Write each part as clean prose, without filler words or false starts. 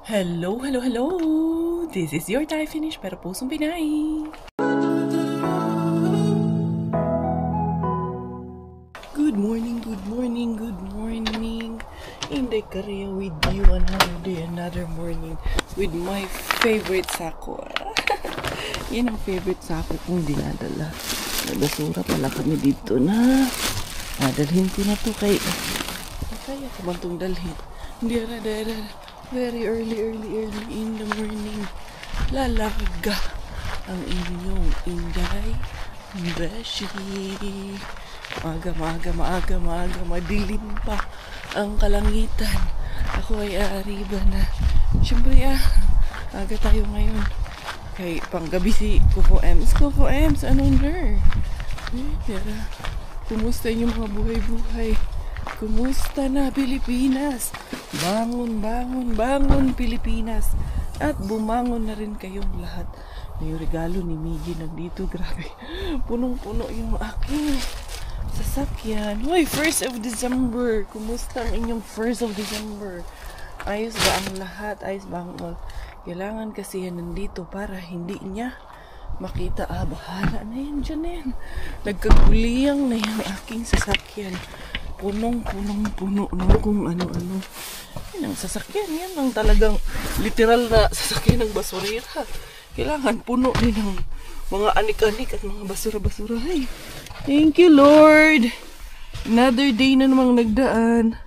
Hello, hello, hello! This is your Thai finish pero pusong Pinay. Good morning, good morning, good morning. Inday Korea with you another day, another morning with my favorite sako. Yan ang favorite sako kong dinadala. Basura pala kami dito na. Dalhin ko na to kaya ko bang itong dalhin? Hindi very early in the morning. Lalaga ang inyong Inday Beshi. Maaga, madilim pa ang kalangitan. Ako ay aariba na. Siyempre aga tayo ngayon. Kay panggabi si Coco Ems, anong ner? Kumusta yung mga buhay-buhay? Kumusta na Pilipinas? Bangon Pilipinas. At bumangon na rin kayong lahat. May regalo ni Miggy nandito. Grabe. Punong-puno yung aking sasakyan. Hoy, 1st of December. Kumusta ang inyong 1st of December? Ayos ba ang lahat? Ayos ba ang all? Kailangan kasi yan nandito para hindi niya makita. Bahala na yan dyan na yan. Nagkaguliyang na yung aking sasakyan. Punong-puno na kung ano-ano. Yan ang sasakyan. Yan ang talagang literal na sasakyan ng basurera. Kailangan puno din ng mga anik-anik at mga basura-basura. Ay, thank you, Lord. Another day na namang nagdaan.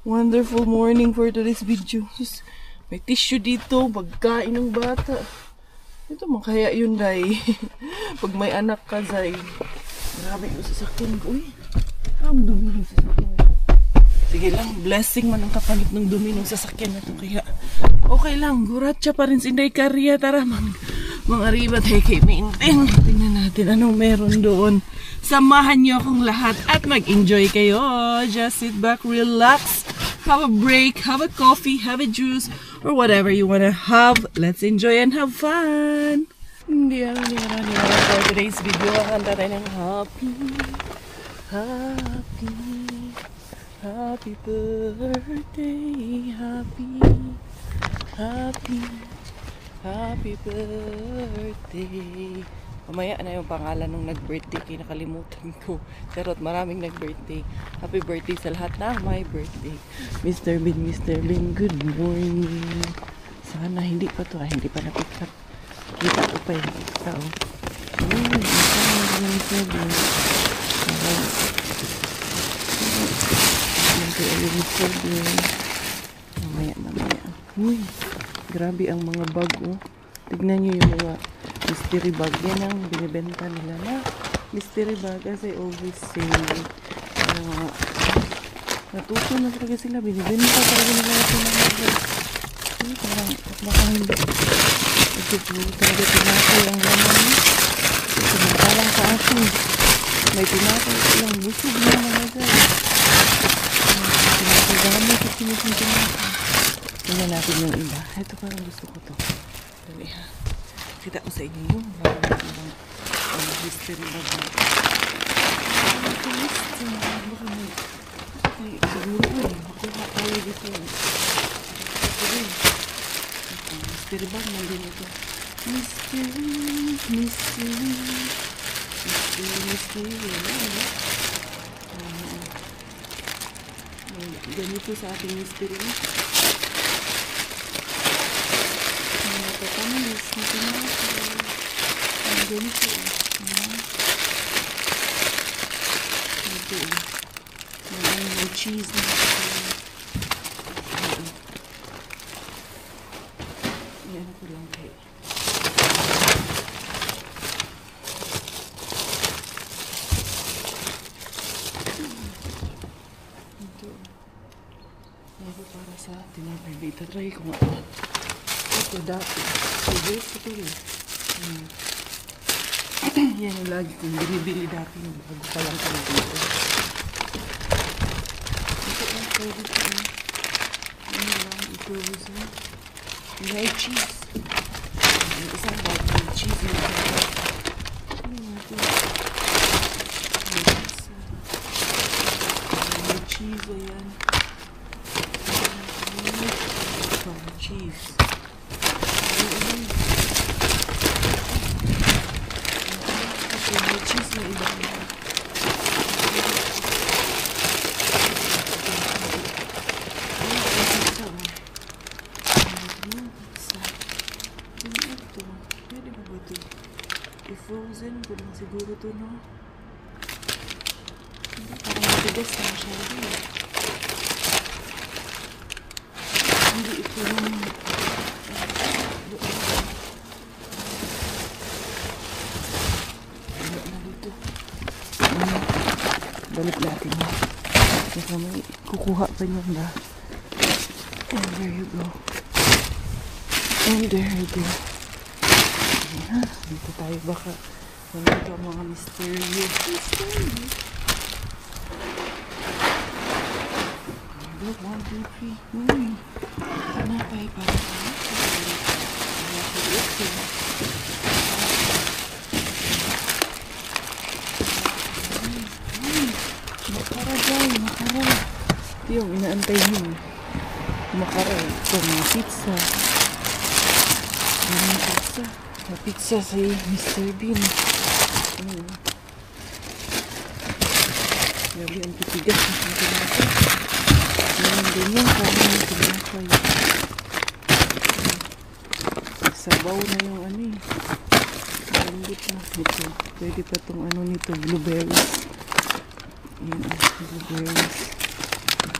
Wonderful morning for today's video. Just, may tissue dito. Pagkain ng bata. Ito man kaya yun, Day. Pag may anak ka, Day. Grabe yung sasakyan ko, ang dumi ng sasakyan. Sige lang, blessing man ang kapalit ng dumi ng sasakyan na ito. Kaya, okay lang. Guratsa pa rin si Inday Korea. Tara, mga riba tayo kay Maintain. Tingnan natin anong meron doon. Samahan niyo akong lahat at mag-enjoy kayo. Just sit back, relax, have a break, have a coffee, have a juice, or whatever you wanna have. Let's enjoy and have fun. Hindi for today's video. Kanta tayo ng happy birthday, happy birthday. Mamaya na yung pangalan nung nag-birthday, kinakalimutan ko. Charot, maraming nag-birthday. Happy birthday sa lahat na my birthday. Mr. Bean, good morning. Sana hindi pa to, hindi pa na-pick up. Kita ko pa yung tao. Mr. Bean. Mamaya. Uy, grabe ang mga bag, Tignan nyo yung mga mystery bag. Yan ang binibenta nila na mystery bag, as I always say. Natuto na talaga sila. Binibenta talaga nila ito mga bag. Parang makahindi. Ito po talaga tinapay ang laman. Sinatalang sa akin. May tinapay silang busog na mga guys. Tinapay sa sinising tinapay. Tingnan natin yung iba. Ito parang gusto ko to. Dali ha. Kita ko sa inyo yung history bag na. Siguro makuha tayo dito. Mystery bag na din ito. Mystery. Ganito sa ating mystery. Patamis na tinapay. Ang ganito. Ito. May cheese na. Yan ko lang kayo. Ito. Ito para sa tinapay. Ito try ko nga. Ito dati. Ito yun. Yan yung lagi kong binibili dati yung bago pa lang kami dito. Ito ang pwede ko. Ano lang ito. May cheese. Yung isang bag may cheese. Ano natin? May cheese. Ayan. cheese. Okay, may cheese na iba. Pwede ba ito? I-frozen ko lang siguro ito, no? Parang matigas na masyado. Hindi ito yung wala na dito. Balik natin mo. Kasi may kukuha pa niyo na. And there you go. And there you go. Ayan, dito tayo baka nandito ang mga mysterious. Look, 1, 2, 3. Tinapay para sa makara dyan, makara. Ito yung inaantay mo. Makara. Ito, mga pizza. Mga pizza. Mga pizza si Mr. Bean. Grabe ang titigas ng tinapay. Ngayon din yung kami ng tinapay. Sabaw na yung ano eh. Malambot na. Ito. Pwede pa itong ano nito. Blueberries. Yan. Blueberries.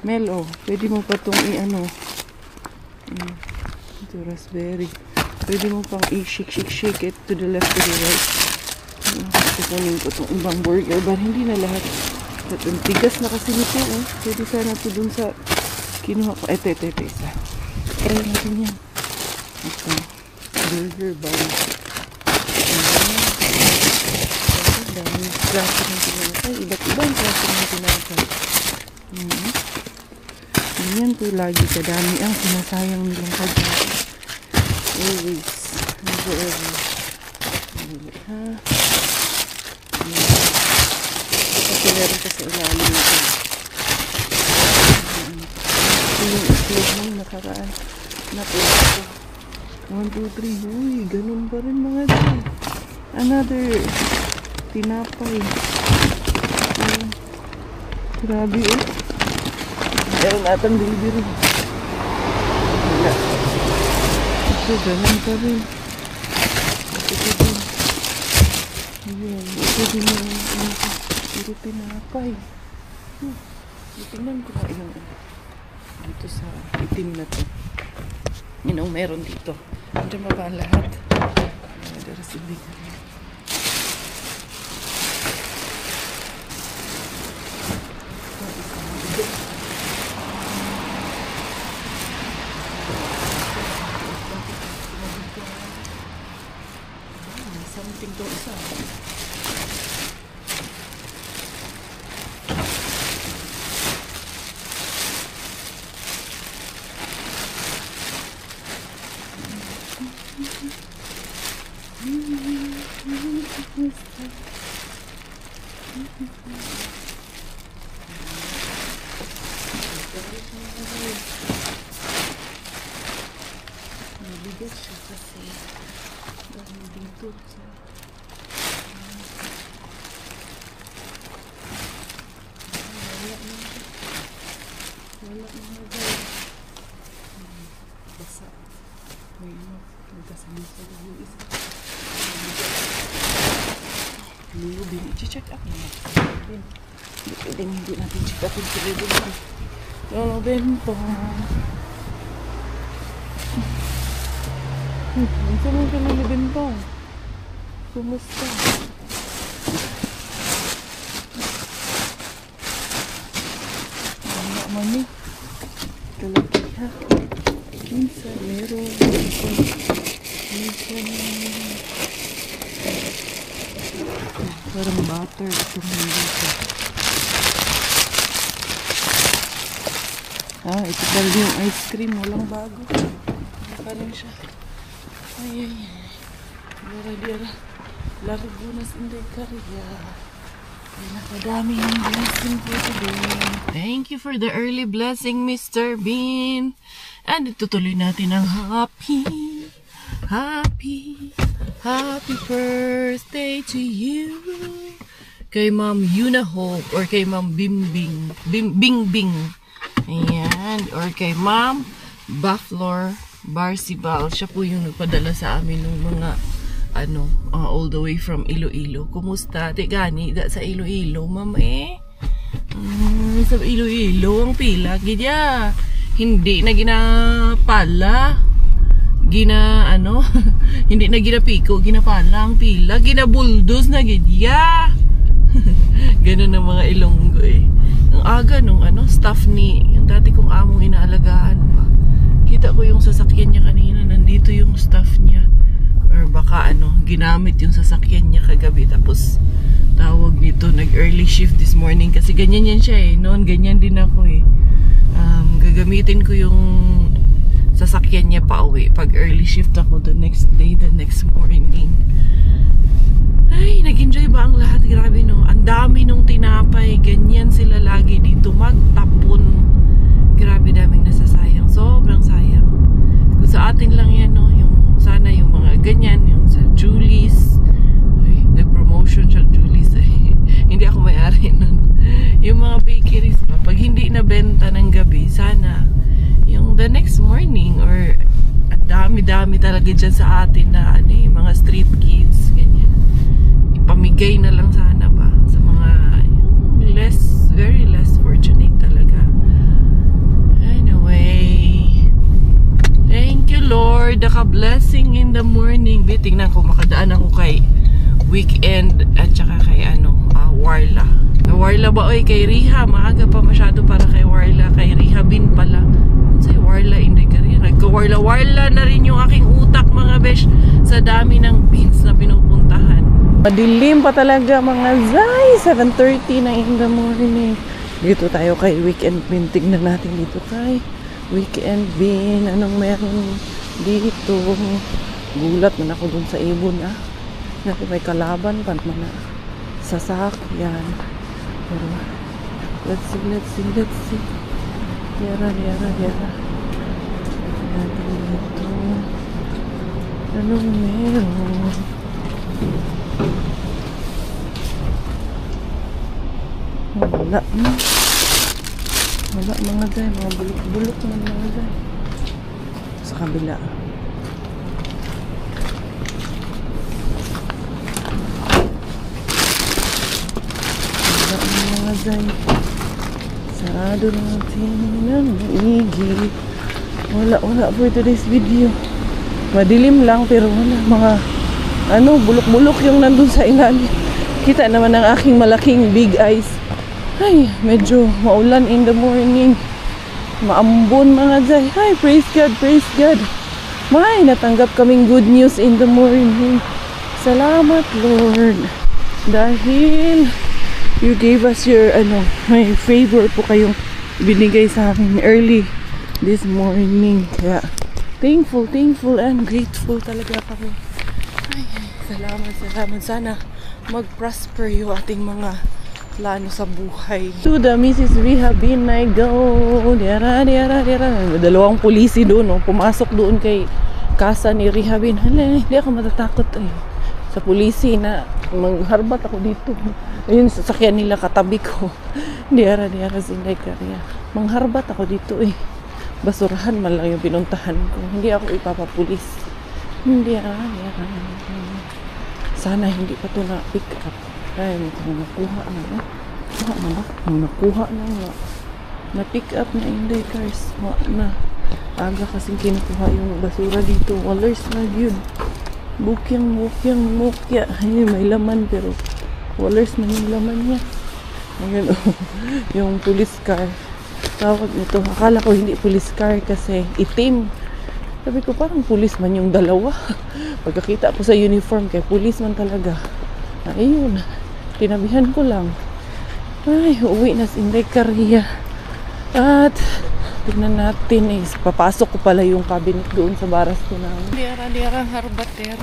Mel, oh. Pwede mo pa itong i-ano. Ito, raspberry. Pwede mo pang i-shake it to the left, to the right. Kukunin ko itong ibang burger. But hindi na lahat. At ang tigas na kasi nito, oh. Pwede sana ito dun sa kinuha ko. Ito, isa. Try natin yan. Ito. Burger bun. Daming klase ng tinapay. Iba't ibang klase ng tinapay. Ganyan po lagi kadami ang sinasayang nilang pagkain. Always. Never ever. Ha? Kasi meron ka sa ilalim nito. Ito yung itlog mo nakaraan. Napulo. 1, 2, 3. Uy, ganun pa rin mga dyan. Another tinapay. Grabe oh. Meron natang delivery. Wala. Ito, ganun pa rin. Ito din. Ayan. Ito din yung puro tinapay. Tingnan ko na yung dito sa itim na to. Meron dito. Andiyan ba ba ang lahat? There is a big one. Something to isa. Mabigat siya kasi dahil dito sa wala na guys. Basa. May nagkasama yung isa. Lulubin. I-check up naman. Hindi natin check upin si Lulubin. Lulubin po. Ang sama ka Lulubin po. Kumusta? Wala man eh. Kalaki ha. Minsan meron. Minsan parang butter itong dito. Ito pa rin yung ice cream. Walang bago. Ito pa rin siya. Ay. Dira. Lagunas inday kariya. Nakadami ng blessing po today. Thank you for the early blessing, Mr. Bean. And itutuloy natin ang happy birthday to you. Kay Ma'am Yuna Hope or kay Ma'am Bingbing. Ayan. Or kay Ma'am Baflor Barsibal. Siya po yung nagpadala sa amin ng mga all the way from Iloilo. Kumusta? Gani sa Iloilo, Ma'am sa Iloilo ang pila. Gidya. Hindi na ginapala. Hindi na ginapiko. Ginapala ang pila. Ginabuldos na gidya. Ganun ang mga Ilonggo Ang aga nung staff ni yung dati kong among inaalagaan pa. Kita ko yung sasakyan niya kanina, nandito yung staff niya. Or baka ginamit yung sasakyan niya kagabi. Tapos tawag nito, nag-early shift this morning. Kasi ganyan yan siya noon ganyan din ako gagamitin ko yung sasakyan niya pa uwi. Pag early shift ako the next day, the next morning. Ay, nag-enjoy ba ang lahat? Grabe ang dami nung tinapay. Ganyan sila lagi dito magtapon. Grabe daming nasasayang. Sobrang sayang. Kung sa atin lang yan, yung sana yung mga ganyan, yung sa Julie's. Ay, nag-promotion siya Julie's. Hindi ako may-ari nun. Yung mga bakeries pa, pag hindi nabenta ng gabi, sana yung the next morning or dami-dami talaga dyan sa atin na mga street kids, ganyan. Pamigay na lang sana ba sa mga very less fortunate talaga. Anyway, thank you Lord, naka-blessing in the morning. Tingnan ko, makadaan ako kay Weekend at saka kay Warla. Warla ba kay Riha? Maaga pa masyado para kay Warla. Kay Riha Bin pala. Say Warla, hindi ka rin. Nagka-Warla na rin yung aking utak mga besh sa dami ng beans na pinupuntahan. Madilim pa talaga mga zay. 7:30 na in the morning. Dito tayo kay Weekend Bin. Tignan natin dito kay Weekend Bin. Anong meron dito? Gulat man ako dun sa ibon Natin may kalaban pa man sasakyan. Pero let's see. Yara. Natin dito. Anong meron? Wala mga day, mga bulok naman mga day. Sa kabila. Wala mga day. Sarado natin ng maigi. Wala po today's video. Madilim lang pero wala mga bulok-bulok yung nandun sa ilalim. Kita naman ang aking malaking big eyes. Ay, medyo maulan in the morning. Maambon mga day. Ay, praise God. May natanggap kaming good news in the morning. Salamat Lord. Dahil you gave us your may favor po kayong binigay sa amin early this morning. Kaya thankful and grateful talaga kami. Ay, salamat. Sana mag-prosper yung ating mga plano sa buhay. To the Mrs. Riha Bin I go. Diyara. Dalawang pulisi doon. Pumasok doon kay kasa ni Riha Bin. Hala, hindi ako matatakot sa pulisi na magharbat ako dito. Ayun, sasakyan nila katabi ko. Diyara sinday karya. Mangharbat ako dito Basurahan man lang yung pinuntahan ko. Hindi ako ipapapulis. Diyara. Sana hindi pa ito na-pick up. Ay, mukhang nakuha na. Nakuha na. Na-pick up na Inday cars. Na. Aga kasing kinukuha yung basura dito. Walers na yun. Bukyang. Ay, may laman pero walers na yung laman niya. Ayun, yung police car. Tawag nito. Akala ko hindi police car kasi itim. Sabi ko parang police man yung dalawa. Pagkakita ko sa uniform kay police man talaga. Ayun. Tinabihan ko lang. Ay, uwi na si Inday Karya. At tignan natin papasok ko pala yung cabinet doon sa baras ko namin. Diyara harbatera.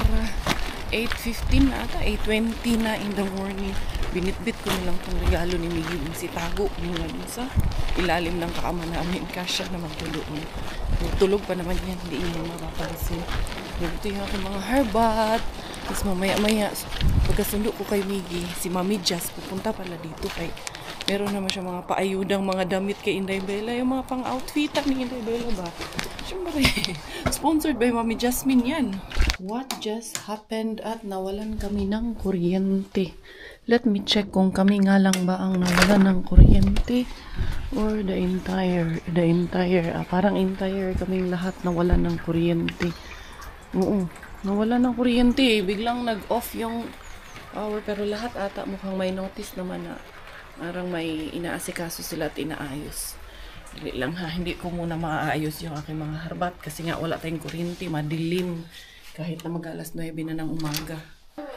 8:15 na ata, 8:20 na in the morning. Binitbit ko na lang itong regalo ni Miggy. Si Tago muna dun sa ilalim ng kaama namin. Kasya na magtuloon. Tulog pa naman yan, hindi niya mapapansin. Ito yung aking mga herbat. Tapos mamaya-maya, pagkasundo ko kay Miggy, si Mami Jazz, pupunta pala dito kay meron naman siya mga paayudang mga damit kay Inday Bella. Yung mga pang-outfitan ni Inday Bella ba? Siyempre, sponsored by Mami Jasmine yan. What just happened at nawalan kami ng kuryente? Let me check kung kami nga lang ba ang nawalan ng kuryente or the entire, parang entire kaming lahat nawalan ng kuryente. Oo, nawalan ng kuryente. Biglang nag-off yung power pero lahat ata mukhang may notice naman na parang may inaasikaso sila at inaayos. Dili lang ha, hindi ko muna maaayos yung aking mga harbat kasi nga wala tayong kuryente, madilim kahit na mag-alas 9 na ng umaga.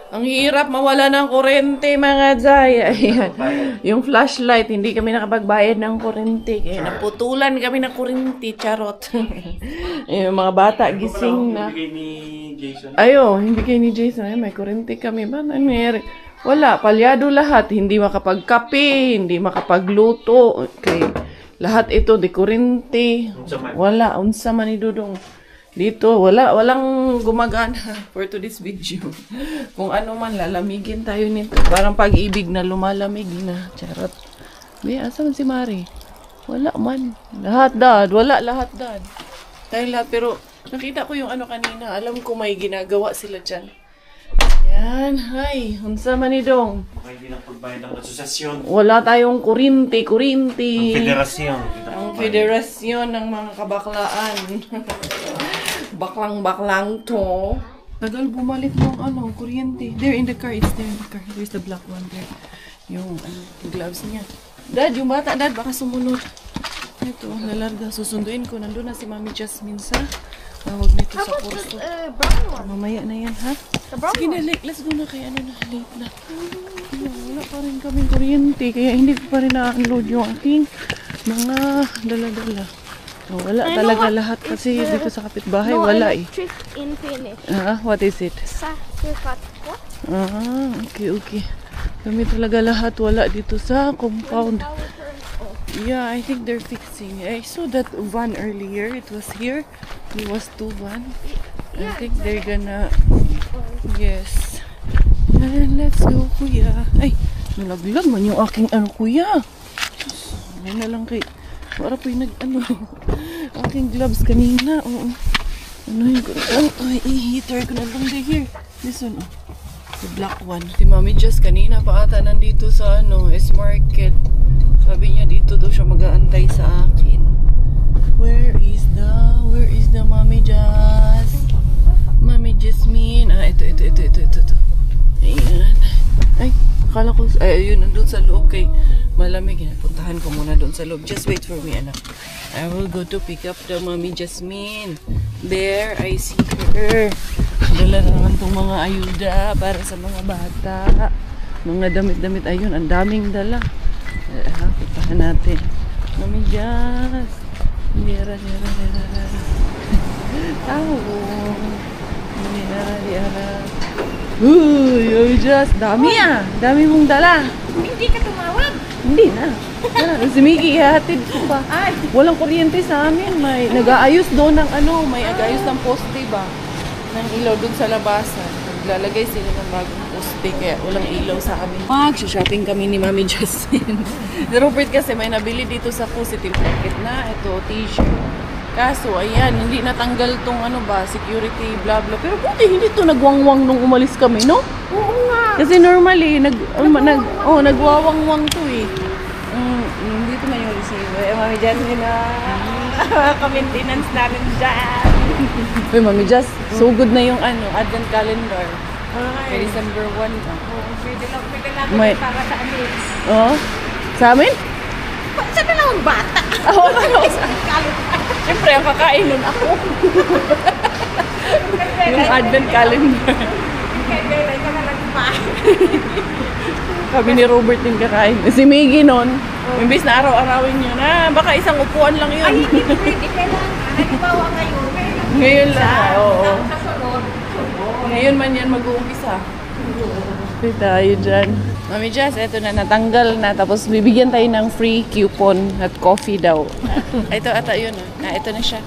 Ang hirap mawala ng kuryente mga Jay. Ayan. Yung flashlight, hindi kami nakapagbayad ng kuryente kaya naputulan kami ng kuryente, charot. Yung mga bata gising na. Ayo, hindi kay ni Jason. Ay, may kuryente kami ba? Nangyari? Wala, palyado lahat. Hindi makapagkape, hindi makapagluto. Okay. Lahat ito, di kuryente. Wala, unsa man ni Dudong. Dito, walang gumagana for today's video. Kung ano man, lalamigin tayo nito. Parang pag-ibig na lumalamig na. Charot. Di, asan si Mari? Wala man. Lahat dad. Wala lahat dad. Tayo lahat. Pero nakita ko yung ano kanina. Alam ko may ginagawa sila dyan. Yan. Hay. Unsa man ni Dong? Baka hindi na pagbayad ng asosasyon. Wala tayong kuryente. Ang federasyon. Ang federasyon ng mga kabaklaan. Baklang-baklang to. Tagal bumalik ng ano, kuryente. There in the car. It's there in the car. There's the black one there. Yung gloves niya. Dad, yung bata, Dad, baka sumunod. Ito, nalarga. Susunduin ko. Nandun na si Mami Jasmine sa tawag nito sa kurso. Mamaya na yan, ha? Sige na, let's go na kay ano na. Late na. Wala pa rin kaming kuryente. Kaya hindi ko pa rin na-unload yung aking mga dala-dala. Oh, wala talaga lahat kasi dito sa kapitbahay wala eh. Trick in Finnish. What is it? Sähkökat. What? Okay. Kami talaga lahat wala dito sa compound. Yeah, I think they're fixing. I saw that van earlier. It was here. It was 2 van. I think they're gonna... Yes. And let's go, kuya. Ay, nalaglag man yung aking ano, kuya. Ano na lang kay... Para po yung aking gloves kanina. Oo. Ano yung heater ko na lang here. This one, the black one. Si Mami Just kanina pa ata nandito sa S-Market. Sabi niya dito daw siya mag-aantay sa akin. Where is the Mami Just? Mami Jasmine. Ito. Ayan. Ay, akala ko, ayun, nandun sa loob kay malamig. Puntahan ko muna doon sa loob. Just wait for me, anak. I will go to pick up the Mami Jasmine. There, I see her. Dala na naman itong mga ayuda para sa mga bata. Mga damit-damit. Ayun, ang daming dala. Puntahan natin. Mami Jas. Dira. Dira. Uy, Jas. Dami ah. Dami mong dala. Hindi ka tumawag. Hindi na. Si Miggy, ihatid ko pa. Ay, walang kuryente sa amin. May nag-aayos doon ng may nag-aayos ng poste ba? Ng ilaw doon sa labasan. Naglalagay sila ng bagong poste kaya walang ilaw sa amin. Mag-shopping kami ni Mami Justin. Si Robert kasi may nabili dito sa Positive Market na ito, t-shirt. Kaso, ayan, hindi natanggal tong security, blah blah. Pero buti hindi to nagwangwang nung umalis kami, no? Oo nga. Kasi normally, nagwawangwang to eh. Dito na yung receiver. Mami Jasmine na ka-maintenance namin dyan. Uy, Mami Jas, so good na yung advent calendar. Kay December 1 na. Oo, pwede lang para sa amin. Oh? Sa amin? Sa dalawang bata. Oo, siyempre, ang kakain nun ako. Yung advent calendar. Kaya ka na lang pa. Kami ni Robert yung kakain. Si Miggy nun, imbis na araw-arawin yun, baka isang upuan lang yun. Ay, hindi pwede. Kailangan. Halimbawa ngayon. Ngayon lang, oo. Sa sunod. Ngayon man kailan yan mag-uumpisa? Pwede tayo dyan. Mami Jess, eto na, natanggal na. Tapos bibigyan tayo ng free coupon at coffee daw. Ito ata yun. Ito na siya.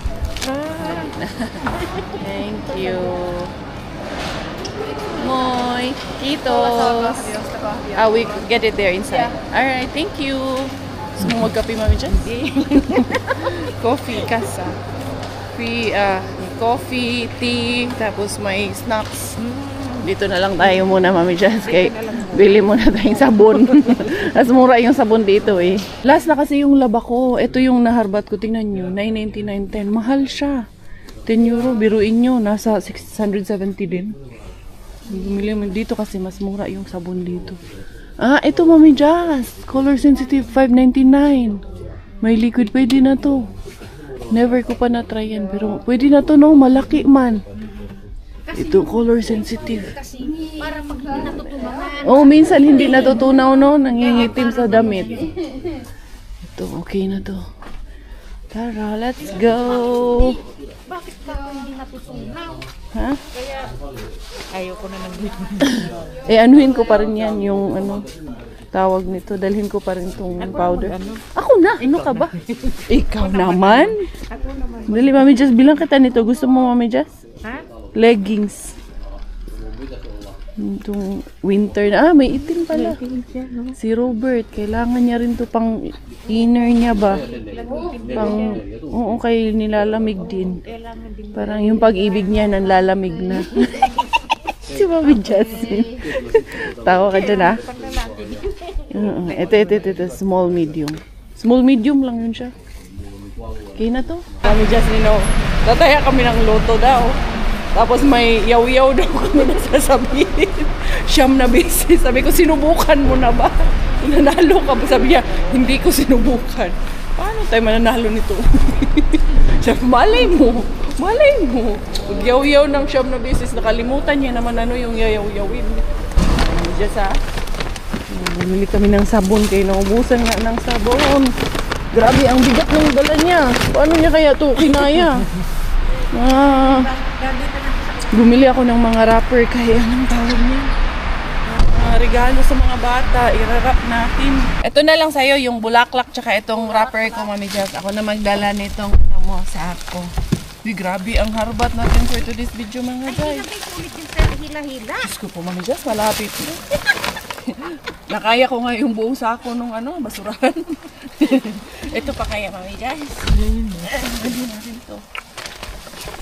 Thank you. Moy, Kitos. We get it there inside. Alright, thank you. Gusto mo magkape, Mami Jess? Coffee, kasa. Free coffee, tea, tapos may snacks. Dito na lang tayo muna, Mami Jess. Kaya bili muna tayong sabon. Mas mura yung sabon dito eh. Last na kasi yung laba ko. Ito yung naharbat ko. Tingnan nyo. 999.10. Mahal siya. 10 euro. Biruin nyo. Nasa 670 din. Bumili mo dito kasi mas mura yung sabon dito. Ito, Mami Jess. Color sensitive. 599. May liquid. Pwede na to. Never ko pa na-try yan. Pero pwede na to, no? Malaki man. Ito, color sensitive. Kasi para pag hindi natutunaw. Oh, minsan hindi natutunaw, no? Nangingitim sa damit. Ito, okay na to. Tara, let's go. Bakit pa hindi natutunaw? Ha? Kaya ayoko na nang Anuhin ko pa rin yan, yung tawag nito. Dalhin ko pa rin itong powder. Ako na! Ano ka ba? Ikaw naman? Ako naman. Dali, Mami Jess, bilang kita nito. Gusto mo, Mami Jess? Ha? Leggings. Itong winter na. May itim pala. Si Robert, kailangan niya rin to pang inner niya ba? Oo, kay nilalamig din. Parang yung pag-ibig niya nanlalamig na. Si Mami Jasmine. Tawa ka dyan, ha? Ito. Small, medium. Small, medium lang yun siya. Okay na to. Mami Jasmine, tataya kami ng loto daw. Tapos may yaw-yaw daw kami nasasabihin. Siyam na beses. Sabi ko, sinubukan mo na ba? Nanalo ka ba? Sabi niya, hindi ko sinubukan. Paano tayo mananalo nito? Sabi, malay mo. Malay mo. Pag yaw-yaw ng siyam na beses, nakalimutan niya naman yung yaw-yawin. Diyos ha. Bumili kami ng sabon kayo. Naubusan nga ng sabon. Grabe, ang bigat ng dala niya. Paano niya kaya ito kinaya? Bumili ako ng mga wrapper kaya anong tawag niya? Regalo sa mga bata, irarap natin. Ito na lang sa'yo, yung bulaklak tsaka itong wrapper ko, Mami Jess. Ako na magdala nitong sa ako. Grabe ang harbat natin for today's video, mga guys. Ay, kulit yung sa hila-hila. Diyos ko po, Mami Jess, malapit na. Nakaya ko nga yung buong sako nung basurahan. Ito pa kaya, Mami Jess. Hindi natin ito.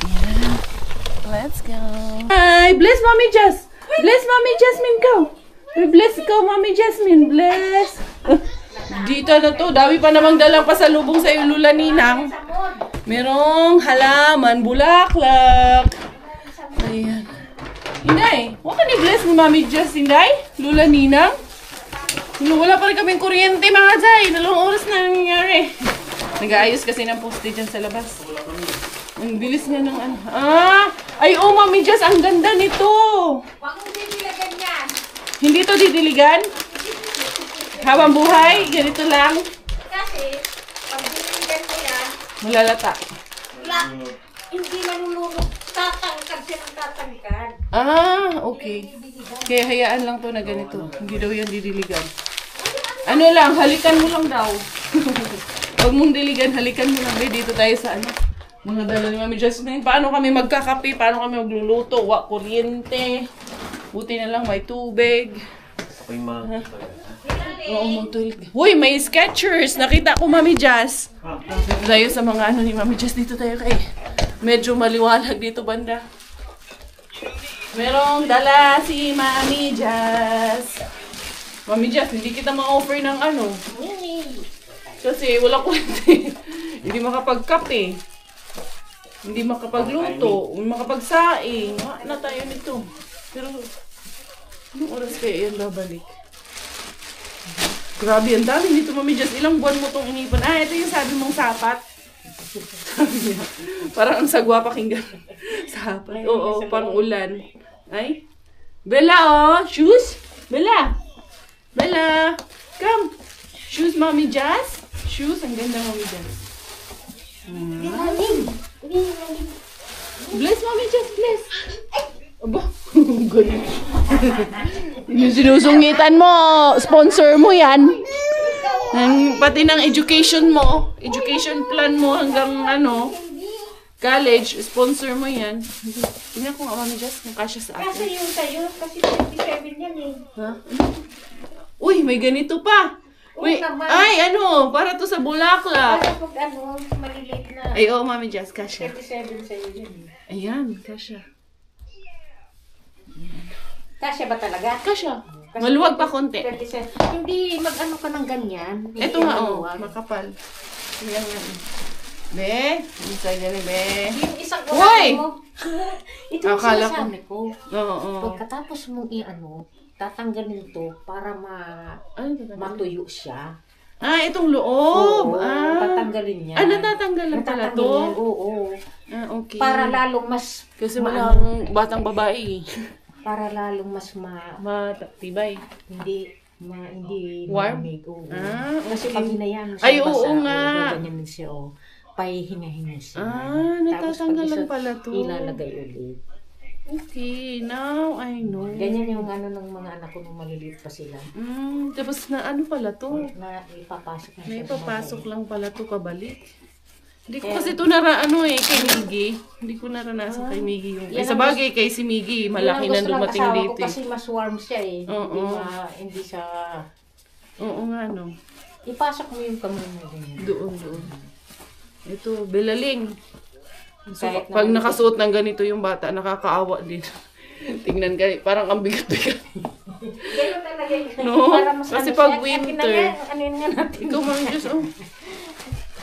Yeah. Let's go. Hi! Bless Mommy Jess! Bless Mommy Jasmine ko! Bless ko, Mommy Jasmine! Bless! Dito na to. Dami pa namang dalang pasalubong sa iyo, Lula Ninang. Merong halaman, bulaklak. Ayan. Inday, huwag ka ni-bless ni Mommy Jess, Inday? Lula Ninang? Wala pa rin kaming kuryente, mga Zay. 2 oras na nangyayari. Nag-aayos kasi ng poste dyan sa labas. Ang bilis nga ng Ay, Mami Jess, ang ganda nito. Huwag mo didiligan yan. Hindi to didiligan? Habang buhay, ganito lang. Kasi, pag didiligan mo yan, Malalata. hindi manunurog. Tatangkad siya ng tatangkad. Okay. Kaya hayaan lang to na ganito. Hindi daw yan didiligan. Ano lang, halikan mo lang daw. Huwag mong diligan, halikan mo lang. Dito tayo sa mga dala ni Mami Jasmine. Paano kami magkakape? Paano kami magluluto? Kuryente. Buti na lang may tubig. Ako'y mga... Oo, magtulit. Uy, may Skechers! Nakita ko, Mami Jazz. Dito tayo sa mga ni Mami Jazz. Dito tayo kay. Medyo maliwalag dito, banda. Merong dala si Mami Jazz. Mami Jazz, hindi kita ma-offer ng kasi wala kuryente. Hindi makapagkape. Hindi makapagluto. Hindi makapagsaing. Na tayo nito. Pero, anong oras kaya yan babalik? Grabe, ang dami dito, Mami Jess. Ilang buwan mo itong inipan? Ito yung sabi mong sapat. Sabi niya. Parang ang sagwa pakinggan. Sapat. Oo, pang ulan. Ay. Bella, shoes? Bella. Bella. Come. Shoes, Mami Jess. Shoes. Ang ganda, Mami Jess. Bless, Mami Jess. Bless. Aba. Yung sinusungitan mo, sponsor mo yan. Pati ng education mo, education plan mo hanggang college, sponsor mo yan. Tingnan ko nga, Mami Jess, kung kasya sa akin. Kasi yung sa'yo, kasi 27 yan eh. Ha? Uy, may ganito pa. Uy, naman. ay, para to sa bulaklak. Para pag maliliit na. Ay, Mami Jess, kasya. 27 sa'yo yan eh. Ayan, kasya. Kasya ba talaga? Kasya. Maluwag pa konti. 27. Hindi, mag-ano ka ng ganyan. Hindi Ito nga, maluwag. makapal. Ayan nga. Be, isa dyan be. Yung isang Hoy! mo. Ito yung Akala sinasabi ko. Oo. Pagkatapos mong tatanggalin to para Ano ito? matuyo siya. Ah, itong loob. Oo, Ah. tatanggalin niya. Natatanggalan pala Natatanggalin to? yan, oo. Ah, okay. Para lalong mas Kasi walang batang babae. para lalong mas Matibay. hindi Warm? malamig, oo. Ah, Kasi okay. pag hinayaan mo Ay, siya oo nga. ganyan siya, pahihinga-hinga siya. Ah, natatanggalan pala to. Ilalagay ulit. Okay, now I know. Ganyan yung ng mga anak ko nung maliliit pa sila. Tapos na pala to? Na ipapasok na May siya sa papasok lang pala to kabalik. Hindi ko Kaya- kasi ito kay Miggy. Hindi ko naranasan kay Miggy yung... Yan sa ang bagay kay si Miggy, Yun malaki ang na gusto ng dumating asawa ko dito. kasi mas warm siya eh. Oo. Hindi siya... Oo nga, Ipasok mo yung kamay mo din. Doon. Ito, belaling. So, Kahit pag naman- nakasuot ng ganito yung bata, nakakaawa din. Tingnan ka, parang ang bigat-bigat. Ganun talaga yun. No? Para mas Kasi ano pag siya. winter. Ano yun nga natin. Ikaw mga Diyos,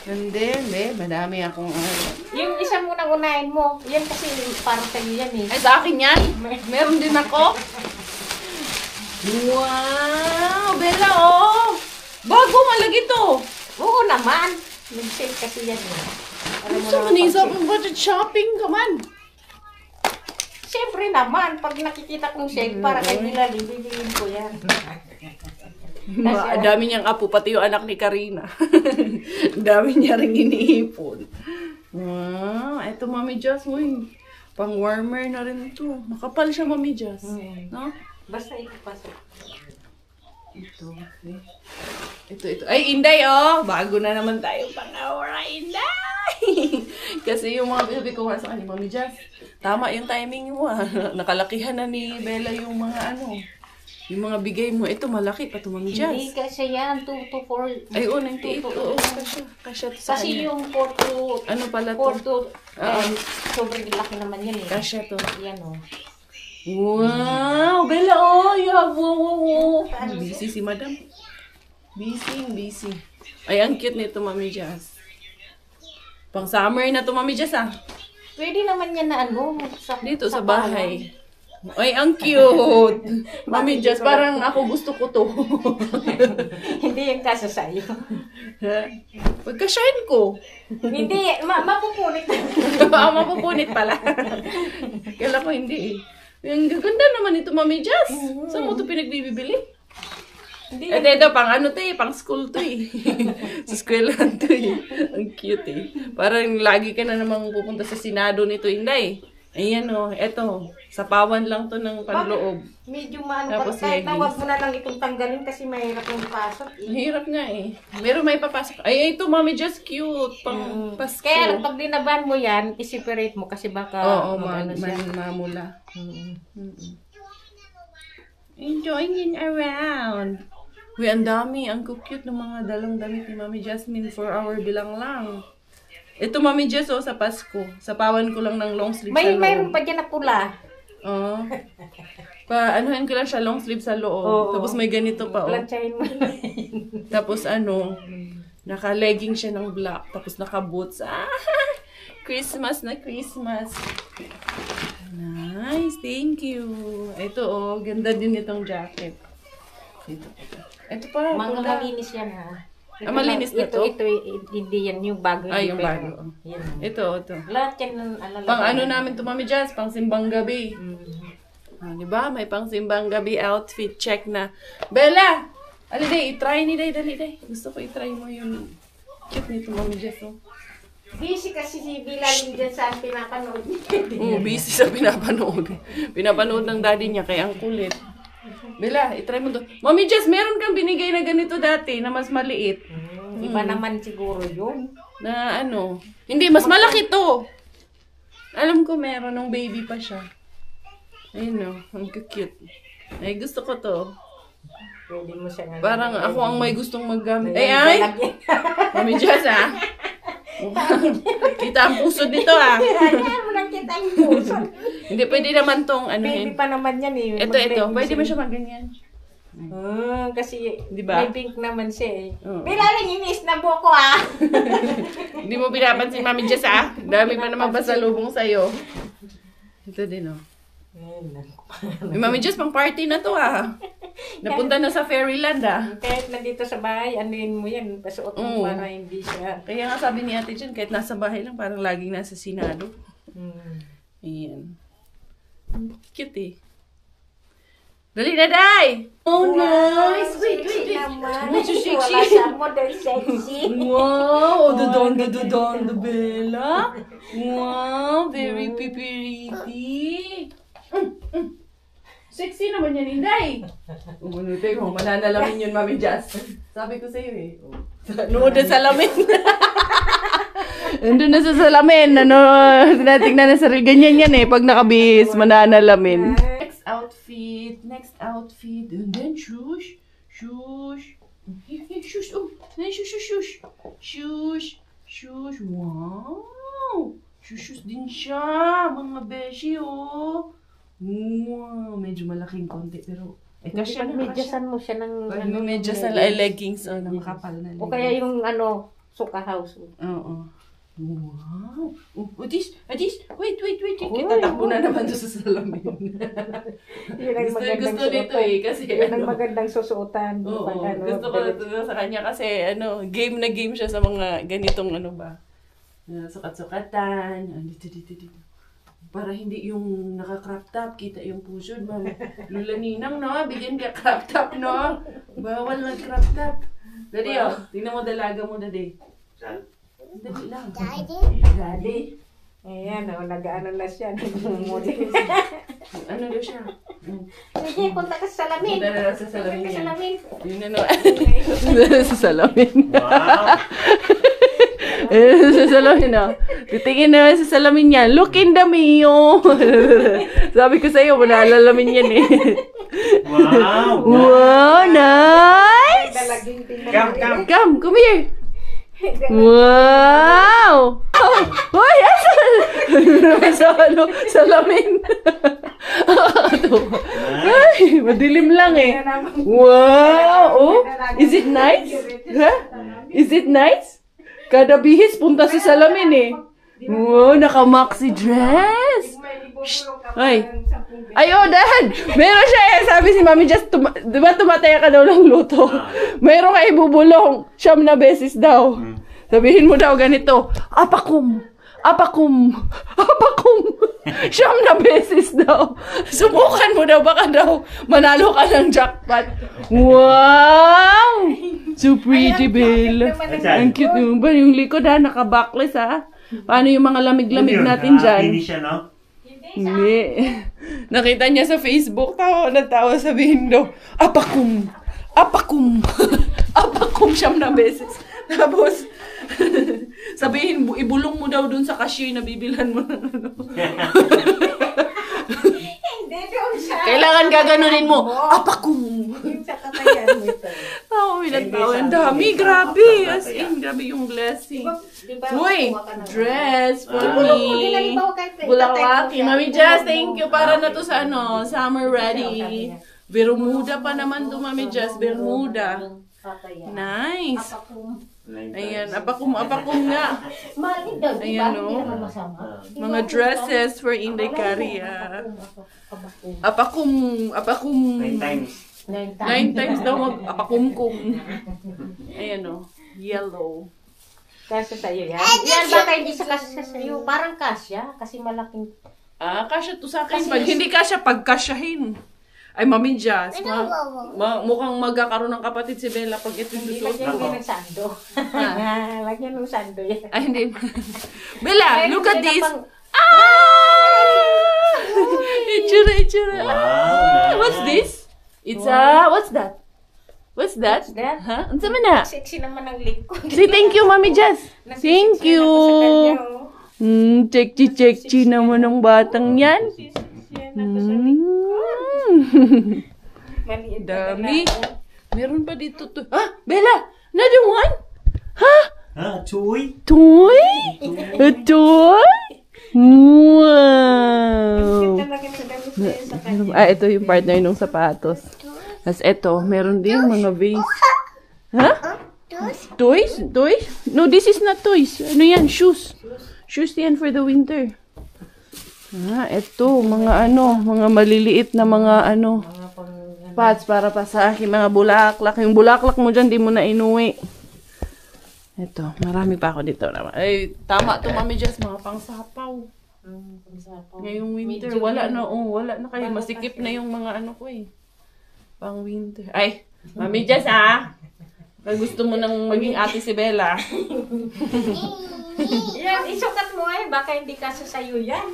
Hindi, madami akong Yung isa mo nang unahin mo, yan kasi para sa'yo yan eh. Ay, sa akin yan? Meron din ako? Wow! Bella, bago malagi to! Oo naman. Nag-sale kasi yan eh. Alam mo Gusto mo naman nisa pag- pang budget shopping ka man. Siyempre naman, pag nakikita kong sale, para kay Bilali, bibiliin ko yan. Ang dami niyang apo, pati yung anak ni Karina. Ang dami niya rin iniipon. Wow, eto Mami Jazz mo pang warmer na rin ito. Makapal siya Mami Jazz. No? Basta ipapasok. Ito. Ay, Inday, bago na naman tayo pang-aura, Inday! Kasi yung mga binabi ko nga sa kanya, Mami Jazz, tama yung timing mo, Nakalakihan na ni Bella yung mga yung mga bigay mo. Ito, malaki pa ito, Mami Jazz. Hindi kasi yan, 2 to 4. Ay, 98. Oo, kasya to sa Kasi kanya. yung 4 to... Ano pala 4 to? to... sobrang laki naman yan eh. Kasya to. Yan o. Wow! Bella, you have wow. Busy si Madam. Busy. Ay, ang cute nito, Mami Jazz. Pang summer na to, Mami Jazz, Pwede naman yan na Dito sa bahay. Ay, ang cute! Mami Jazz, parang ako gusto ko to. Hindi yung kasa sa'yo. Pagka-shine ko. Hindi, mapupunit. Mapupunit pala. Kala ko hindi eh. Ang gaganda naman ito, Mami Jazz. Saan mo ito pinagbibili? Hindi. Ito, pang pang school to eh. Sa eskwelahan to eh. Ang cute eh. Parang lagi ka na namang pupunta sa Senado nito, Inday. Ayan eto. Sa pawan lang to ng panloob. Medyo maano pa. Tapos Kahit na leggings. wag mo na lang itong tanggalin kasi mahirap yung pasok. Ang hirap nga eh. Meron may papasok. Ay, ito, Mami, just cute. Pang Pasko. Kaya pag dinaban mo yan, i-separate mo kasi baka Oo, mag-ano siya. mamula. Enjoying around. Uy, ang dami. Ang cute ng mga dalang damit ni Mami Jasmine for our bilang lang. Ito, Mami Jess, sa Pasko. Sa pawan ko lang ng long sleeve sa loob. Mayroon pa dyan na pula. Oo. Anuhin ko lang siya, long sleeve sa loob. Oo. Tapos may ganito pa, Planchahin mo. Tapos naka-legging siya ng black. Tapos naka-boots. Christmas na Christmas. Nice, thank you. Ito, ganda din itong jacket. Ito pa, Mga pula. malinis yan ha. Malinis na to? Ito, hindi yan yung bago. Ay, yung pero- bago. Yan. Ito. Lahat yan ng Pang namin to, Mami Jazz, pang simbang gabi. Diba? May pang simbang gabi outfit. Check na. Bella! Ali, day, i-try ni day, dali, day. Gusto ko i-try mo yung cute nito, Mami Jazz, Busy kasi si Bilal dyan sa pinapanood niya. Busy sa pinapanood. Pinapanood ng daddy niya, kaya ang kulit. Bella, itry mo to. Mommy Jess, meron kang binigay na ganito dati, na mas maliit. Iba naman siguro yun. Na ano, hindi, mas malaki to. Alam ko meron, nung baby pa siya. Ayun o, ang cute. Ay, gusto ko to. Pwede mo siya nga. Parang ako ang may gustong maggamit. Ay! Mami Jess, ha? Kita ang puso dito, ha? Kaya mo lang kita ang puso. Hindi, pwede naman tong ano Baby pa naman yan eh. Ito. Pwede mo siya magganyan. Kasi Diba? may pink naman siya eh. Oo. Bilaling inis na buko ah. Hindi mo pinapansin, Mami Jess, ha? Dami pa naman pasalubong sa'yo. Ito din, oh. Mami Jess, pang party na to, ha? Napunta na sa Fairyland, ha? Kahit nandito sa bahay, anuin mo yan. Pasuot mo para hindi siya. Kaya nga sabi ni Ate Jen, kahit nasa bahay lang, parang laging nasa Senado. Ayan. Cute, eh. Dali na, Day! Oh, nice! Wait. Medyo Wala shake. siya model sexy. Wow! The Bella! Wow! Very pretty! Sexy naman yan, Inday! Umunutay mo, mananalamin yun, Mami Jazz. Sabi ko sa'yo eh. Nood na salamin. Nandun na sa salamin. Tinatignan na sarili. Ganyan yan eh. Pag nakabihis, mananalamin. Next outfit. And then shush. Shush. Oh. Then shush. Shush. Wow. Shush din siya. Mga beshi, oh. Wow. Medyo malaking konti. Pero, kasya na. Medyasan mo siya ng Medyasan leggings. Oh, ng kapal na leggings. o kaya yung suka house. Oo. Wow. Adis. Wait. Tatakbo na naman doon sa salamin. gusto nito eh. Kasi yun ang magandang susuotan. Oo. Pag, Gusto ko sa kanya kasi game na game siya sa mga ganitong sukat-sukatan. Dito. Para hindi yung naka-crop top, kita yung puso. Lula Ninang, no? Bigyan ka crop top, no? Bawal mag-crop top. Dali, oh. Tingnan mo dalaga mo, Dali. Dali lang. Daddy. Ayan, nag-ano na siya. Ano daw siya? Sige, punta ka sa salamin. Punta na sa salamin Punta ka sa yan. salamin. Yun na sa salamin. Wow! Sa salamin, oh. Titingin na sa salamin niya. Look in the mirror. Sabi ko sa'yo, manalalamin yan eh. Wow! Wow, nice! Come here. Wow! Oh, yes! Salamin. Ay, madilim lang eh. Wow! Oh, is it nice? Huh? Is it nice? Kada bihis punta sa salamin eh. Wow, naka-maxi dress. Ay. Ay, oh, Dad! Meron siya eh. Sabi si Mami Jess, di ba tumataya ka daw ng luto? Meron ka ibubulong. 9 na beses daw. Sabihin mo daw ganito, Apakum! 9 na beses daw. Subukan mo daw, baka daw manalo ka ng jackpot. Wow! So pretty, Bella. Ang cute mo ba? Yung likod ha, naka-backless ha. Paano yung mga lamig-lamig natin dyan? Hindi siya, no? Hindi. Nakita niya sa Facebook, tawa na tawa, sabihin daw, Apakum! 9 na beses. Tapos, sabihin, ibulong mo daw dun sa cashier na bibilhan mo ng ano. Hindi doon siya. Kailangan gaganunin mo, Apakum! Yung sa katayan mo ito. Tawa, minatawa. Ang dami, grabe. As in, grabe yung blessing. Uy, dress for me. Bulawaki. Mami Jess, thank you. Para na to sa summer ready. Bermuda pa naman to, Mami Jess. Bermuda. Nice. Ayan, apakum nga. Ayan, no? Mga dresses for Inday Caria. Apakum. 9 times. 9 times daw mag-apakumkum. Ayan, no? Yellow. Kasya sa'yo yan? Yan, baka hindi sa kasya sa'yo. Parang kasya, kasi malaking... Kasya to sa akin. Pag hindi kasya, pagkasyahin. Ay, Mami Jazz. Mukhang magkakaroon ng kapatid si Bella pag ito Hindi, susuot. lagyan mo ng sando. Lagyan mo ng sando yan. Ay, hindi. Bella, Meron look at din this. na pang- Itsura, itsura. Wow, What's nice. this? It's what's that? What's that? What's that? Huh? Ano naman na? Sexy naman ang likod. Say thank you, Mami Jazz. Thank you. Check-check naman ng batang yan. Maliit Dami. Meron pa dito to. Ah, Bella! Another one? Ha? Ah, Chuy. Toy? A toy? Wow! Talaga ng damit niya sa kanya. Ah, ito yung partner ng sapatos. Tapos ito, meron din mga vase. Ha? Toys? Toys? No, this is not toys. Ano yan? Shoes. Shoes yan for the winter. Ah, ito, mga mga maliliit na mga pads para pa sa akin, mga bulaklak. Yung bulaklak mo dyan, di mo na inuwi. Ito, marami pa ako dito. Ay, tama to, Mami Jess, mga pangsapaw. Ngayong winter, wala na kayo. Masikip na yung mga ko eh. Pang winter. Ay, Mami Jess Pag gusto mo nang maging ate si Bella. Yan, isukat mo baka hindi kasi sa'yo yan.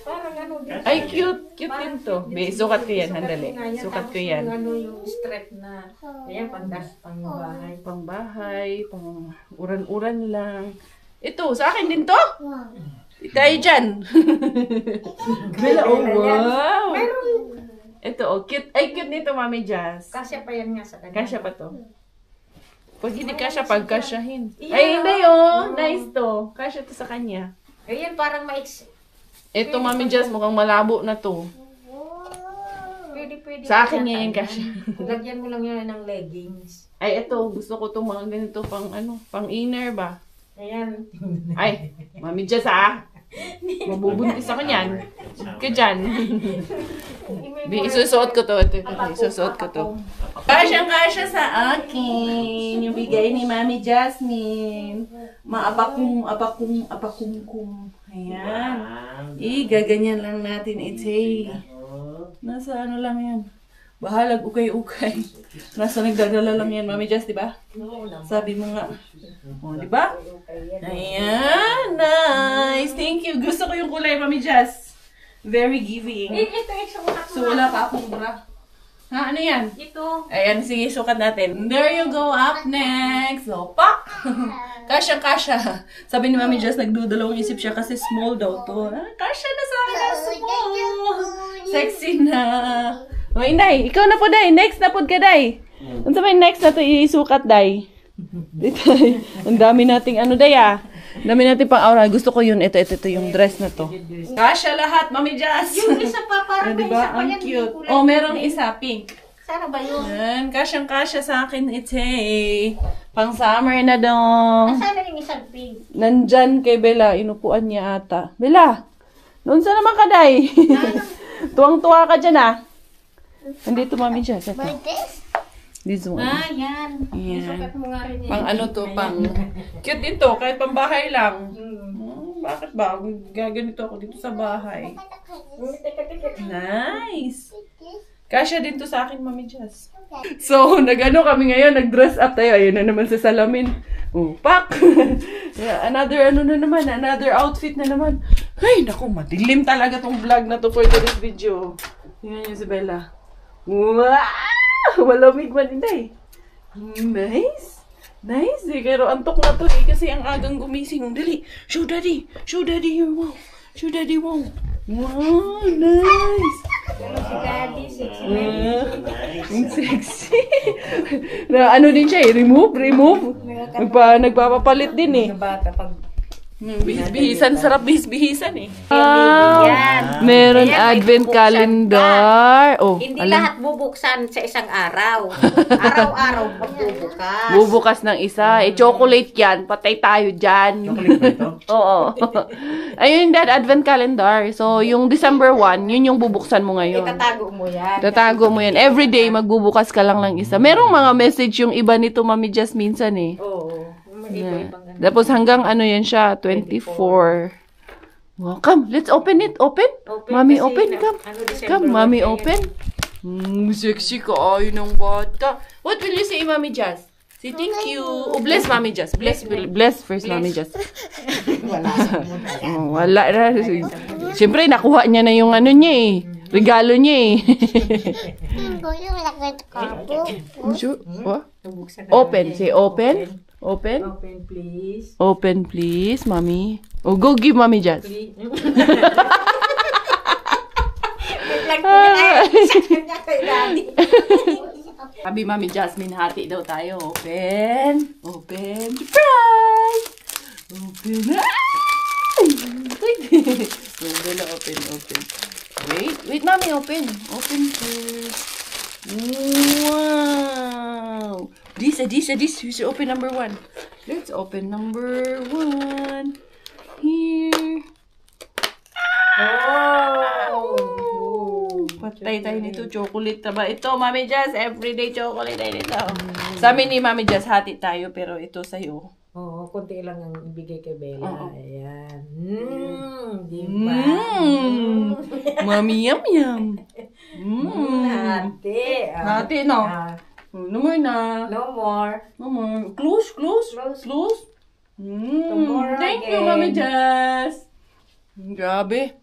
Parang ano din. Ay, cute. Cute din to. Sukat ko yan, handali. Sukat ko yan. Yung strap na, ayan, pang bahay. Pang bahay, pang uran-uran lang. Ito, sa akin din to? Tayo dyan. Bella, oh, wow. Meron. Ito, oh, cute. Ay, cute nito, Mami Jazz. Kasya pa yan nga sa kanya. Kasya pa to. Pag hindi kasya, pagkasyahin. Ay, hindi, oh. Nice to. Kasya to sa kanya. Ayan, parang maiksi. Ito, Mami Jazz, mukhang malabo na to. Pwede. Sa akin niya yung kasya. Lagyan mo lang yan ng leggings. Ay, ito. Gusto ko itong mga ganito pang pang inner ba? Ayan. Ay, Mami Jazz, mabubuntis ako niyan. Ka dyan. Isusuot ko to. Ito. Isusuot ko to. Kasyang-kasya sa akin. Yung bigay ni Mami Jasmine. Maabakum. Ayan. Gaganyan lang natin ito. Nasa lang yan. Bahalag ukay-ukay. Nasa nagdadala lang yan, Mami Jazz, di ba? Sabi mo nga. Oh, di ba? Ayan, nice. Thank you. Gusto ko yung kulay, Mami Jazz. Very giving. Ito. So, wala pa akong bra. Ha, ano yan? Ito. Ayan, sige, sukat natin. There you go, up next. So, pak! Kasya. Sabi ni Mami Jazz, nagdudalawang isip siya kasi small daw to. Kasya na sa akin, small. Sexy na. O, Inday, ikaw na po, Day. Next na po ka, Day. Ano sa next na to isukat, Day? Dito, ang dami nating Day, Ang dami nating pang aura. Gusto ko yun. Ito yung dress na to. Kasya lahat, Mami Jazz. Yung isa pa, parang may diba? isa pa Ang yan. cute. Oh, merong isa, pink. Sana ba yun? Yan, kasyang-kasya sa akin, Pang summer na dong. Sana yung isang pink. Nandyan kay Bella, inupuan niya ata. Bella, noon sa naman ka, Day? Tuwang-tuwa ka dyan, Andito, Mami Jazz. Ito. This one. Yan. Yan. Isukat mo nga rin yan. Pang pang... Cute din to, kahit pang bahay lang. Bakit ba? Gaganito ako dito sa bahay. Nice! Kasya din to sa akin, Mami Jazz. So, kami ngayon, nag-dress up tayo. Ayun na naman sa salamin. Pak! Another outfit na naman. Ay, naku, madilim talaga tong vlog na to for today's video. Tingnan niyo si Bella. Wow! Malamig man din, Nice! Nice pero antok na to kasi ang agang gumising. Dali, show daddy your wow. Show daddy wow. Wow, nice! Si Daddy, sexy. Ang sexy. Na din siya remove. Nagpapapalit din Bata pag Bihis-bihisan, sarap bihis-bihisan Yan. Meron Ayan, may advent bubuksan calendar. Oh, hindi alam. lahat bubuksan sa isang araw. Araw-araw magbubukas. Bubukas ng isa. Chocolate yan. Patay tayo dyan. Chocolate ba ito? Oo. Ayun that advent calendar. So, yung December 1, yun yung bubuksan mo ngayon. Itatago mo yan. Tatago mo yan. Every day, magbubukas ka lang ng isa. Merong mga message yung iba nito, Mami Jazz, minsan Oo. Iba-ibang Tapos hanggang yan siya, 24. Wow, come, let's open it. Open. Mommy, kasi open. Come. December Come, Mommy, 1 yan. open. Sexy ka. Ay, ng bata. What will you say, Mami Jazz? Say thank you. Oh, bless Mami Jazz. Bless first, Mami Jazz. Oh, wala na. Siyempre, nakuha niya na yung ano niya eh. Regalo niya eh. Sure? What? Open. Say open. Open. Open, please. Open, please, Mami. Oh, go give Mami Jazz. Sabi Mami Jasmine, hati daw tayo. Open. Open. Surprise! Open. Open. Wait, Mami, open. Open first. Wow! This. We should open number 1. Let's open number 1. Here. Patay tayo nito. Chocolate na ba? Ito, Mami Jazz. Everyday chocolate tayo nito. Sa amin ni Mami Jazz, hati tayo. Pero ito sa'yo. Oo, konti lang ang ibigay kay Bella. Oo. Ayan. Di ba? Mami, yum. Hati. Hati, no? No more na. No more. No more. Close. Tomorrow Thank you, again. Mami Jazz. Grabe.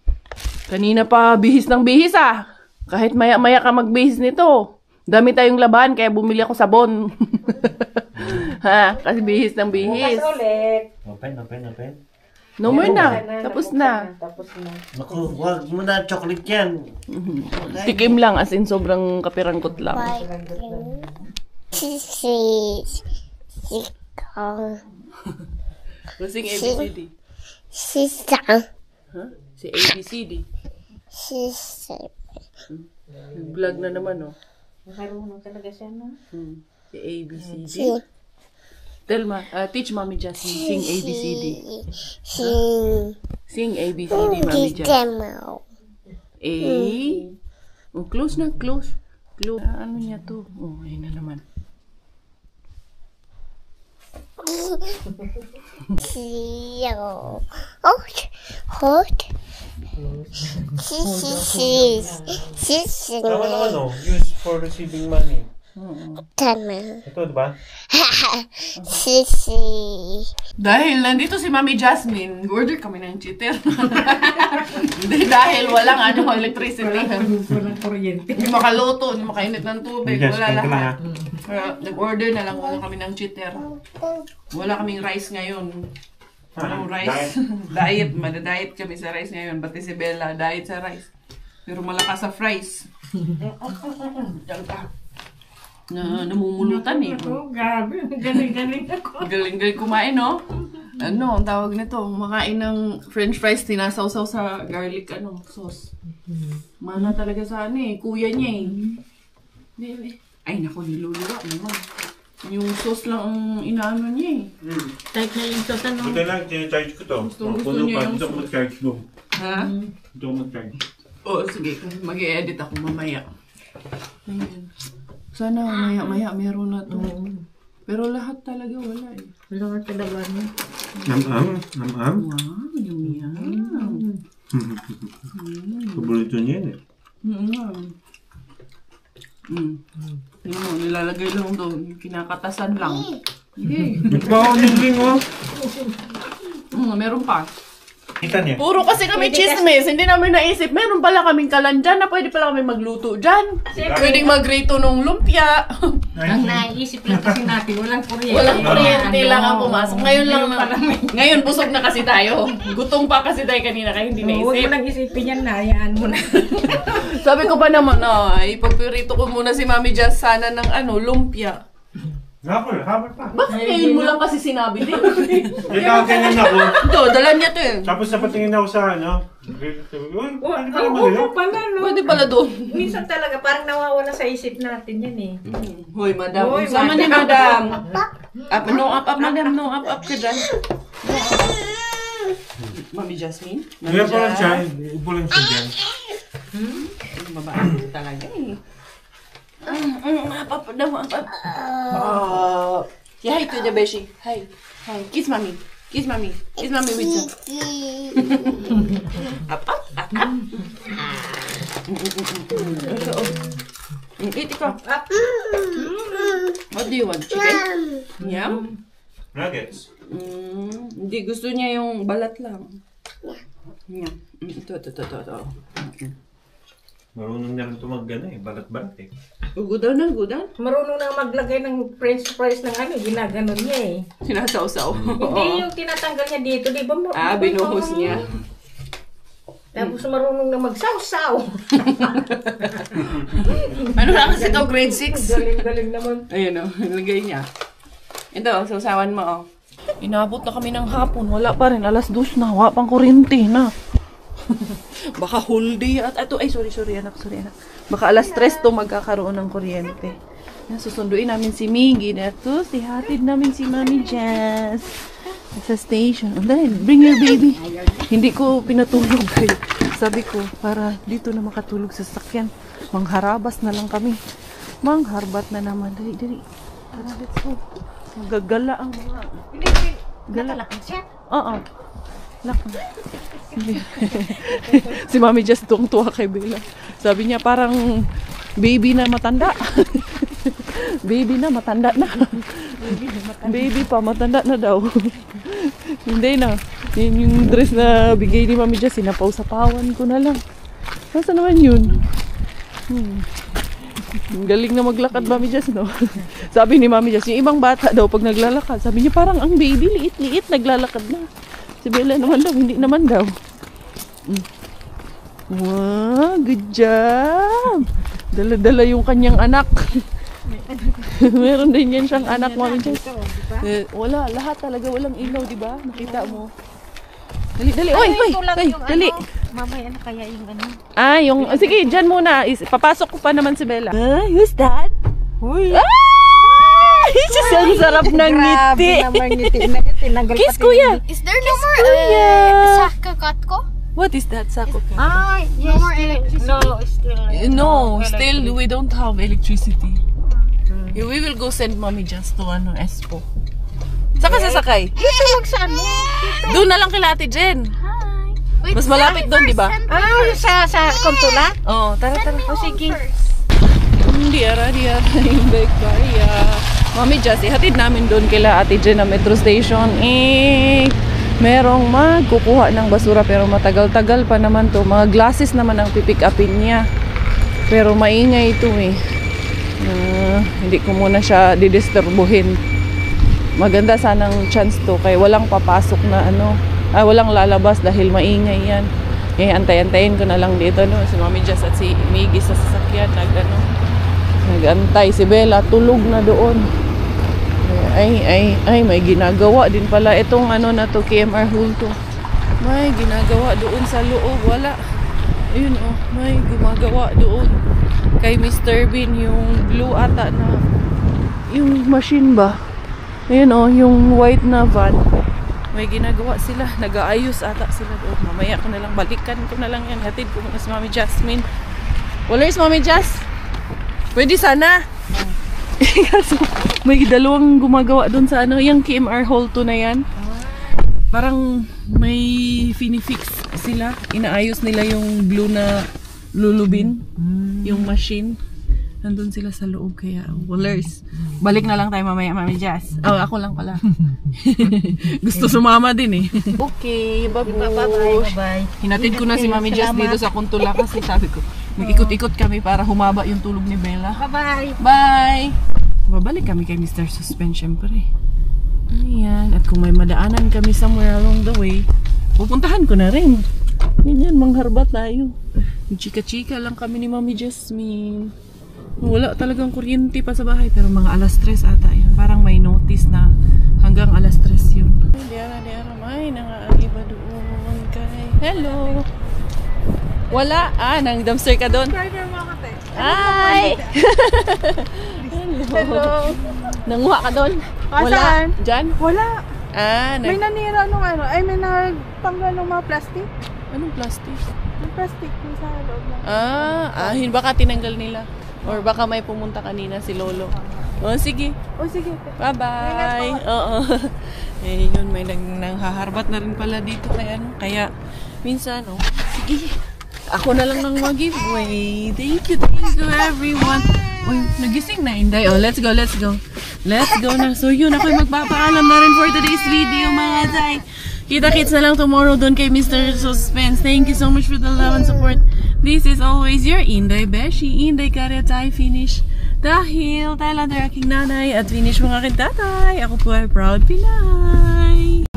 Kanina pa bihis ng bihis ah. Kahit maya-maya ka magbihis nito. Dami tayong labahan kaya bumili ako sabon. Ha, kasi bihis ng bihis. Bukas ulit. Open. No more na. Tapos na. Tapos na. Naku, wag mo na chocolate yan. Tikim lang as in sobrang kapirangkot lang. Sing ABCD. Huh? Si ABCD. Vlog na naman, oh. Marunong talaga siya, no? Si ABCD. Telma, teach Mami Jazz sing ABCD. Sing ABCD, Mami Jazz. A. Oh, close na, close. Ano niya to? Oh, ayun na naman. Use for receiving money. Ito, diba? Dahil nandito si Mami Jasmine, order kami ng cheater. Hindi, dahil walang electricity. Walang kuryente. Hindi makaluto, hindi makainit ng tubig, Yes, wala thank you lang, lahat. Kaya nag-order na lang kami ng cheater. Wala kaming rice ngayon. Walang rice. Diet, madadiet kami sa rice ngayon. Pati si Bella, diet sa rice. Pero malakas sa fries. Diyan ka. Namumulutan eh. Oh, grabe. Galing ako. Galing kumain, no? Ano, ang tawag nito, makain ng french fries, tinasawsaw sa garlic, sauce. Mana talaga sa kuya niya eh. Ay, naku, niluluwa naman. Yung sauce lang ang inaano niya eh. Type na yung sauce, ano? Buti lang, tinacharge ko to. Gusto niya yung Dito ko mag-charge mo. Ha? Dito ko mag-charge. Oo, sige. Mag-i-edit ako mamaya. Ayan. Sana maya meron na to. Pero lahat talaga wala eh. Wala ka talaga, no? Nam-am. Wow, yummy. Paborito niya yun eh. Tingnan mo, nilalagay lang doon. Kinakatasan lang. Okay. Nagbaho nilbing oh. Meron pa. Kita niya. Puro kasi kami chismis. Hindi namin naisip. Meron pala kaming kalan dyan na pwede pala kami magluto dyan. Pwedeng magrito ng lumpia. Ang naisip lang kasi natin, walang kuryente. Walang kuryente lang ang pumasok. Ngayon busog na kasi tayo. Gutom pa kasi tayo kanina kaya hindi Huwag mo naisip. lang isipin yan na, hayaan mo na. Sabi ko pa naman, ipagpirito ko muna si Mami Jazz sana ng lumpia. Habol pa. Bakit ngayon mo lang kasi sinabi din? Nagkakaganyan ako. Ito, dala niya to eh. Tapos napatingin ako sa Sabi ko, pwede pala Oo, magayon. pala, no? Pwede pala doon. Minsan talaga, parang nawawala sa isip natin yan eh. Hoy, madam. Hoy, Sama ni madam. Up, madam. No, up ka dyan. Mami Jasmine? Kaya pa lang siya, upo lang siya dyan. Babae talaga eh. Up daw, up. Say hi to the beshi. Hi. Kiss mommy. Kiss mommy with some. Up. Eat ikaw. What do you want? Chicken? Yum? Nuggets. Hindi, gusto niya yung balat lang. Yum. Ito. Marunong na rin ito balat-balat eh. Ugudan. Marunong nang maglagay ng french fries ng ano, ginaganon niya eh. Sinasaw-saw. Hindi yung tinatanggal niya dito, di ba? Binuhos niya. Tapos marunong na magsaw-saw. Ano na kasi ito, grade 6? Galing-galing naman. Ayun o, nilagay niya. Ito, sausawan mo o. Inabot na kami ng hapon, wala pa rin, alas 2 na, wala pang kuryente na. Baka whole day at ito, ay sorry anak. Baka alas 3 to magkakaroon ng kuryente. Susunduin namin si Miggy na ito, sihatid namin si Mami Jazz sa station. Dahil, bring your baby. Hindi ko pinatulog kayo. Sabi ko, para dito na makatulog sa sakyan. Mangharabas na lang kami. Mangharbat na naman. Dali. Tara, let's go. Magagala ang mga... Gala. Oo. Lak na. Si Mami just tuwang-tuwa kay Bella. Sabi niya parang baby na matanda. Baby na matanda na. Baby pa matanda na daw. Hindi na. Yun yung dress na bigay ni Mami Jess. Sinapaw-sapawan ko na lang. Nasa naman yun? Galing na maglakad Mami Jess, no? Sabi ni Mami Jess, yung ibang bata daw pag naglalakad, sabi niya parang ang baby, liit-liit, naglalakad na. Si Bella naman daw, hindi naman daw. Wow, good job! Dala-dala yung kanyang anak. Meron din yan siyang anak, Mami Jess. Wala, lahat talaga walang ilaw, di ba? Nakita mo. Dali. Oy, dali. Mamaya na kaya yung ano. Yung, sige, dyan muna. Papasok ko pa naman si Bella. Who's that? Uy! Ang sarap ng ngiti. Grabe naman ngiti na tinanggal Kiss kuya. Is there no more sakakatko? What is that, Sako? Ay, yes, no more electricity. Still we don't have electricity. We will go send Mommy just to Espo. Saka sasakay? Dito magsaan mo. Doon na lang kila Ate Jen. Hi. Wait, Mas malapit doon, di ba? Sa Kontula? Oh, tara. O sige. Hindi yung bike kaya. Mami Jess, ihatid namin doon kila Ate Jen na metro station. Merong magkukuha ng basura pero matagal-tagal pa naman to. Mga glasses naman ang pipick upin niya. Pero maingay ito eh. Hindi ko muna siya didisturbuhin. Maganda sanang chance to kaya walang papasok na walang lalabas dahil maingay yan. Antay-antayin ko na lang dito si Mami Jess at si Miggy sa sasakyan nag-antay. Si Bella tulog na doon. Ay may ginagawa din pala itong na to, KMR Hall to. May ginagawa doon sa loob, wala. Ayun may gumagawa doon kay Mr. Bean yung blue ata na yung machine ba. Ayun yung white na van. May ginagawa sila. Nag-aayos ata sila doon. Mamaya ko na lang. Balikan ko na lang yan. Hatid ko muna si Mami Jasmine. Wala is Mami Jas? Pwede sana. May dalawang gumagawa doon sa yung KMR Hall 2 na yan. Parang may finifix sila. Inaayos nila yung blue na lulubin. Yung machine. Nandun sila sa loob kaya wallers. Balik na lang tayo mamaya, Mami Jazz. Ako lang pala. Gusto sumama din eh. Okay, babush. Bye. Hinatid ko na si Mami Jazz dito sa Kuntula kasi sabi ko, mag-ikot-ikot kami para humaba yung tulog ni Bella. Bye-bye. Bye! Babalik kami kay Mr. Suspen syempre. Ayan. At kung may madaanan kami somewhere along the way, pupuntahan ko na rin. Yan, mangharbat tayo. Chika-chika lang kami ni Mami Jasmine. Wala talagang kuryente pa sa bahay pero mga alas 3 ata yun. Parang may notice na hanggang alas 3 yun. Diara, may nangaagiba doon kay... Hello! Wala? Nang dumpster ka doon? Hi! Hello! Nanguha ka doon? Wala? Saan? Diyan? Wala. May May nanira nung may nagtanggal ng mga plastic. Anong plastic? Yung plastic yung sa loob lang. Baka tinanggal nila. Or baka may pumunta kanina si Lolo. Sige. Sige. Bye-bye. Oo. Yun, may nanghaharbat na rin pala dito kaya minsan, sige. Ako na lang nang mag-giveaway. Thank you everyone. Uy, nagising na Inday. Oh, let's go. Let's go na. So yun, ako'y magpapaalam na rin for today's video mga Day. Kita-kits na lang tomorrow doon kay Mr. Suspense. Thank you so much for the love and support. This is always your Inday Beshi. Inday kare tayo finish. Dahil Thailander aking nanay at finish mga aking tatay. Ako po ay proud Pinay.